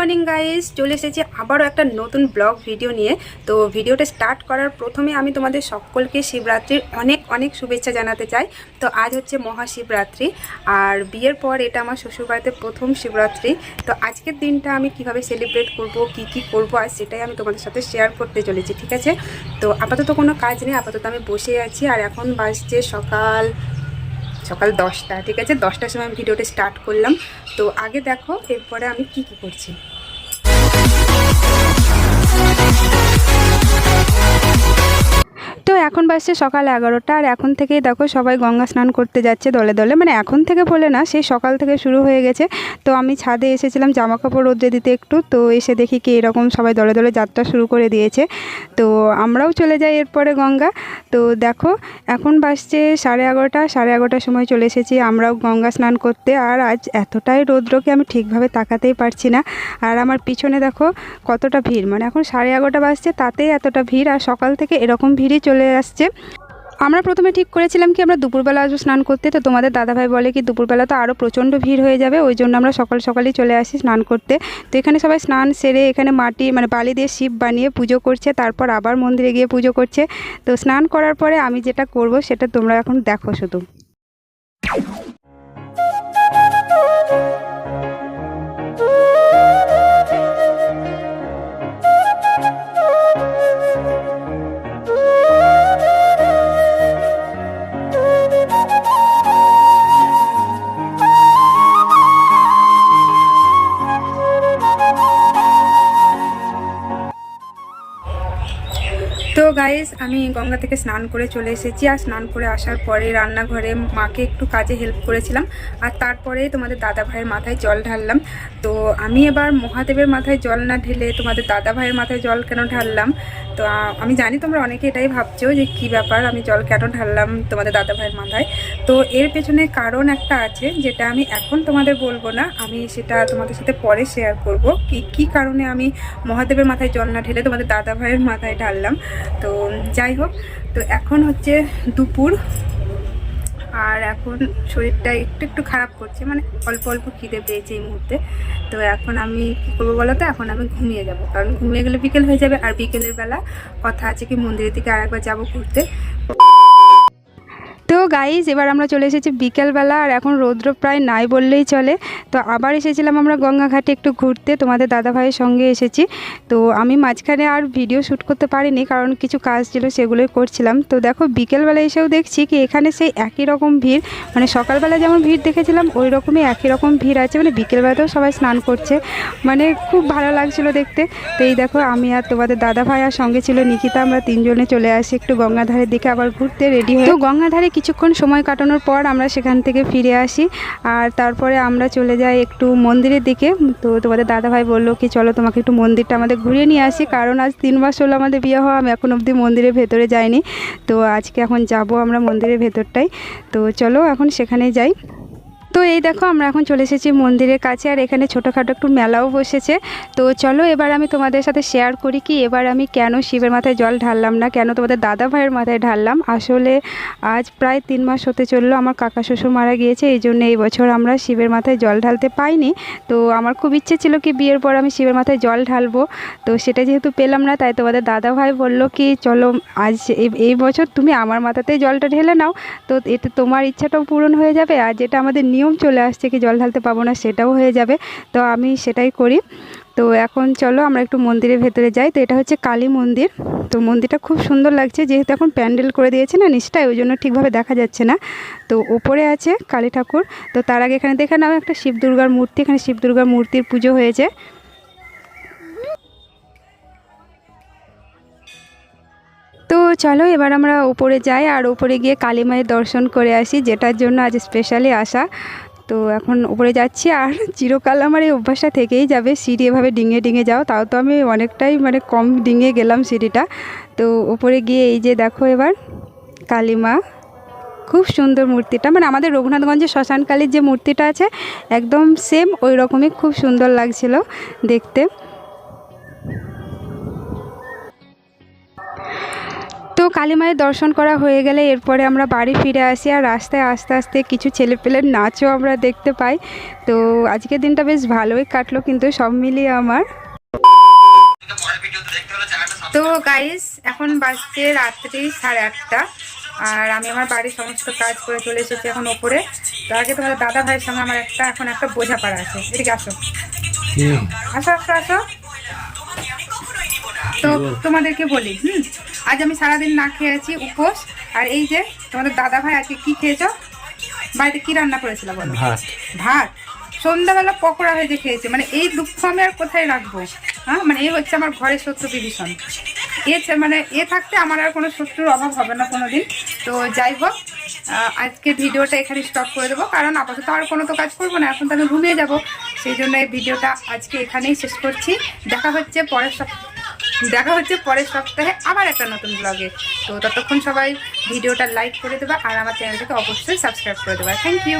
Morning guys, চলে এসেছি আবারও একটা নতুন ব্লগ ভিডিও নিয়ে। তো ভিডিওটা স্টার্ট করার প্রথমে আমি তোমাদের সকলকে শিবরাত্রির অনেক অনেক শুভেচ্ছা জানাতে চাই। তো আজ হচ্ছে মহাশিবরাত্রি, আর বিয়ের পর এটা আমার শ্বশুরবাড়িতে প্রথম শিবরাত্রি। তো আজকের দিনটা আমি কিভাবে সেলিব্রেট করব, কি করব, আর সেটাই আমি তোমাদের সাথে শেয়ার করতে চলেছি, ঠিক আছে? তো আপাতত কোনো কাজ নেই, আপাতত আমি বসে আছি। আর এখন বাজছে সকাল 10টা, ঠিক আছে? 10টার সময় আমি ভিডিওটা স্টার্ট করলাম। তো আগে দেখো এরপরে আমি কি করছি। তো এখন বাজছে সকাল 11টা, আর এখন থেকেই দেখো সবাই গঙ্গা স্নান করতে যাচ্ছে দলে দলে। মানে এখন থেকে বলে না, সেই সকাল থেকে শুরু হয়ে গেছে। তো আমি ছাদে এসেছিলাম জামা কাপড় রোদ্রে দিতে একটু, তো এসে দেখি কি এরকম সবাই দলে দলে যাত্রা শুরু করে দিয়েছে। তো আমরাও চলে যাই এরপরে গঙ্গা। তো দেখো এখন বাজছে 11:30, 11:30টার সময় চলে এসেছি আমরাও গঙ্গা স্নান করতে। আর আজ এতটাই রৌদ্রকে আমি ঠিকভাবে তাকাতেই পারছি না। আর আমার পিছনে দেখো কতটা ভিড়, মানে এখন 11:30 বাজছে তাতেই এতটা ভিড়, আর সকাল থেকে এরকম ভিড়ই চলে আসছে। আমরা প্রথমে ঠিক করেছিলাম কি আমরা দুপুরবেলা আসবো স্নান করতে। তো তোমাদের দাদাভাই বলে কি দুপুরবেলা তো আরও প্রচণ্ড ভিড় হয়ে যাবে, ওই জন্য আমরা সকাল সকালই চলে আসি স্নান করতে। তো এখানে সবাই স্নান সেরে এখানে মাটি মানে বালি দিয়ে শিব বানিয়ে পুজো করছে, তারপর আবার মন্দিরে গিয়ে পুজো করছে। তো স্নান করার পরে আমি যেটা করব সেটা তোমরা এখন দেখো শুধু। তো গাইস, আমি গঙ্গা থেকে স্নান করে চলে এসেছি। আর স্নান করে আসার পরে রান্নাঘরে মাকে একটু কাজে হেল্প করেছিলাম, আর তারপরে তোমাদের দাদা ভাইয়ের মাথায় জল ঢাললাম। তো আমি এবার মহাদেবের মাথায় জল না ঢেলে তোমাদের দাদা ভাইয়ের মাথায় জল কেন ঢাললাম? তো আমি জানি তোমরা অনেকে এটাই ভাবছো যে কি ব্যাপার, আমি জল কেন ঢাললাম তোমাদের দাদা ভাইয়ের মাথায়। তো এর পেছনে কারণ একটা আছে, যেটা আমি এখন তোমাদের বলবো না, আমি সেটা তোমাদের সাথে পরে শেয়ার করব কি কারণে আমি মহাদেবের মাথায় জল না ঢেলে তোমাদের দাদা ভাইয়ের মাথায় ঢাললাম। তো যাই হোক, তো এখন হচ্ছে দুপুর, আর এখন শরীরটা একটু খারাপ করছে, মানে অল্প অল্প খিদে পেয়েছে এই মুহূর্তে। তো এখন আমি কী করবো বলো তো, এখন আমি ঘুমিয়ে যাব, কারণ ঘুমিয়ে গেলে বিকেল হয়ে যাবে। আর বিকেলের বেলা কথা আছে কি মন্দিরের দিকে আরেকবার যাবো ঘুরতে। তো গাইজ, এবার আমরা চলে এসেছি বিকেলবেলা, আর এখন রৌদ্র প্রায় নাই বললেই চলে। তো আবার এসেছিলাম আমরা গঙ্গা ঘাটে একটু ঘুরতে, তোমাদের দাদাভাইয়ের সঙ্গে এসেছি। তো আমি মাঝখানে আর ভিডিও শ্যুট করতে পারিনি, কারণ কিছু কাজ ছিল সেগুলোই করছিলাম। তো দেখো বিকেলবেলা এসেও দেখছি কি এখানে সেই একই রকম ভিড়, মানে সকালবেলা যেমন ভিড় দেখেছিলাম ওই রকমই একই রকম ভিড় আছে। মানে বিকেলবেলাতেও সবাই স্নান করছে, মানে খুব ভালো লাগছিল দেখতে। তো এই দেখো আমি আর তোমাদের দাদাভাই আর সঙ্গে ছিল নিকিতা, আমরা তিনজনে চলে আসি একটু গঙ্গাধারের দিকে আবার ঘুরতে রেডি হয়ে। তো গঙ্গাধারে কিছুক্ষণ সময় কাটানোর পর আমরা সেখান থেকে ফিরে আসি, আর তারপরে আমরা চলে যাই একটু মন্দিরের দিকে। তো তোমাদের দাদাভাই বললো কি চলো তোমাকে একটু মন্দিরটা আমাদের ঘুরিয়ে নিয়ে আসি, কারণ আজ 3 মাস হলো আমাদের বিয়ে হওয়া, আমি এখন অবধি মন্দিরের ভেতরে যাইনি। তো আজকে এখন যাব আমরা মন্দিরের ভেতরটাই। তো চলো এখন সেখানে যাই। তো এই দেখো আমরা এখন চলে এসেছি মন্দিরের কাছে, আর এখানে ছোটোখাটো একটু মেলাও বসেছে। তো চলো এবার আমি তোমাদের সাথে শেয়ার করি কি এবার আমি কেন শিবের মাথায় জল ঢাললাম না, কেন তোমাদের দাদা ভাইয়ের মাথায় ঢাললাম। আসলে আজ প্রায় 3 মাস হতে চললো আমার কাকা শ্বশুর মারা গিয়েছে, এই জন্য এই বছর আমরা শিবের মাথায় জল ঢালতে পাইনি। তো আমার খুব ইচ্ছে ছিল কি বিয়ের পর আমি শিবের মাথায় জল ঢালবো, তো সেটা যেহেতু পেলাম না, তাই তোমাদের দাদা ভাই বললো কি চলো আজ এই বছর তুমি আমার মাথাতেই জলটা ঢেলে নাও, তো এতে তোমার ইচ্ছাটাও পূরণ হয়ে যাবে, আর যেটা আমাদের নিয়ম চলে আসছে কি জল ঢালতে পাবো না সেটাও হয়ে যাবে। তো আমি সেটাই করি। তো এখন চলো আমরা একটু মন্দিরের ভেতরে যাই। তো এটা হচ্ছে কালী মন্দির। তো মন্দিরটা খুব সুন্দর লাগছে, যেহেতু এখন প্যান্ডেল করে দিয়েছে না নিচটায়, ওই জন্য ঠিকভাবে দেখা যাচ্ছে না। তো ওপরে আছে কালী ঠাকুর। তো তার আগে এখানে দেখে নাও একটা শিব দুর্গার মূর্তি, এখানে শিব দুর্গার মূর্তির পুজো হয়েছে। তো চলো এবার আমরা উপরে যাই, আর উপরে গিয়ে কালী মায়ের দর্শন করে আসি, যেটার জন্য আজ স্পেশালি আসা। তো এখন উপরে যাচ্ছি, আর চিরকাল আমার এই অভ্যাসটা থেকেই যাবে সিঁড়ি এভাবে ডিঙে ডিঙে যাও, তাও তো আমি অনেকটাই মানে কম ডিঙে গেলাম সিঁড়িটা। তো উপরে গিয়ে এই যে দেখো এবার কালী মা, খুব সুন্দর মূর্তিটা, মানে আমাদের রঘুনাথগঞ্জের শ্মশানকালীর যে মূর্তিটা আছে একদম সেম ওই রকমই, খুব সুন্দর লাগছিল দেখতে। তো কালী মায়ের দর্শন করা হয়ে গেলে এরপরে আমরা বাড়ি ফিরে আসি, আর রাস্তায় আস্তে আস্তে কিছু ছেলেপেলের নাচও আমরা দেখতে পাই। তো আজকের দিনটা বেশ ভালোই কাটলো কিন্তু সব মিলিয়ে আমার। তো গাইস এখন বাজছে রাত্রি 8:30, আর আমি আমার বাড়ির সমস্ত কাজ করে চলে এসেছি এখন ওপরে। তো আগে তোমাদের দাদা ভাইয়ের সঙ্গে আমার এখন একটা বোঝাপড়া আছে, এদিকে আসো আসো আসো আসো। তো তোমাদেরকে বলি, আজ আমি সারাদিন না খেয়ে আছি, উপোস। আর এই যে তোমাদের দাদা ভাই আজকে কি খেয়েছো, বাড়িতে কি রান্না করেছিল বলো? ভাত। সন্ধ্যাবেলা পকোড়া ভেজে খেয়েছে, মানে এই দুঃখ আমি আর কোথায় রাখবো? হ্যাঁ, মানে এই হচ্ছে আমার ঘরের শত্রু বিভীষণ। মানে এ থাকতে আমার আর কোনো শত্রুর অভাব হবে না কোনোদিন। তো যাই হোক, আজকে ভিডিওটা এখানে স্টপ করে দেবো, কারণ আপাতত আর কোনো তো কাজ করবো না, এখন তো আমি ঘুমিয়ে যাবো। সেই জন্য এই ভিডিওটা আজকে এখানেই শেষ করছি। দেখা হচ্ছে পরের সপ্তাহে আবার একটা নতুন ব্লগে। তো ততক্ষণ সবাই ভিডিওটা লাইক করে দেবা, আর আমার চ্যানেলটাকে অবশ্যই সাবস্ক্রাইব করে দেবা। Thank you.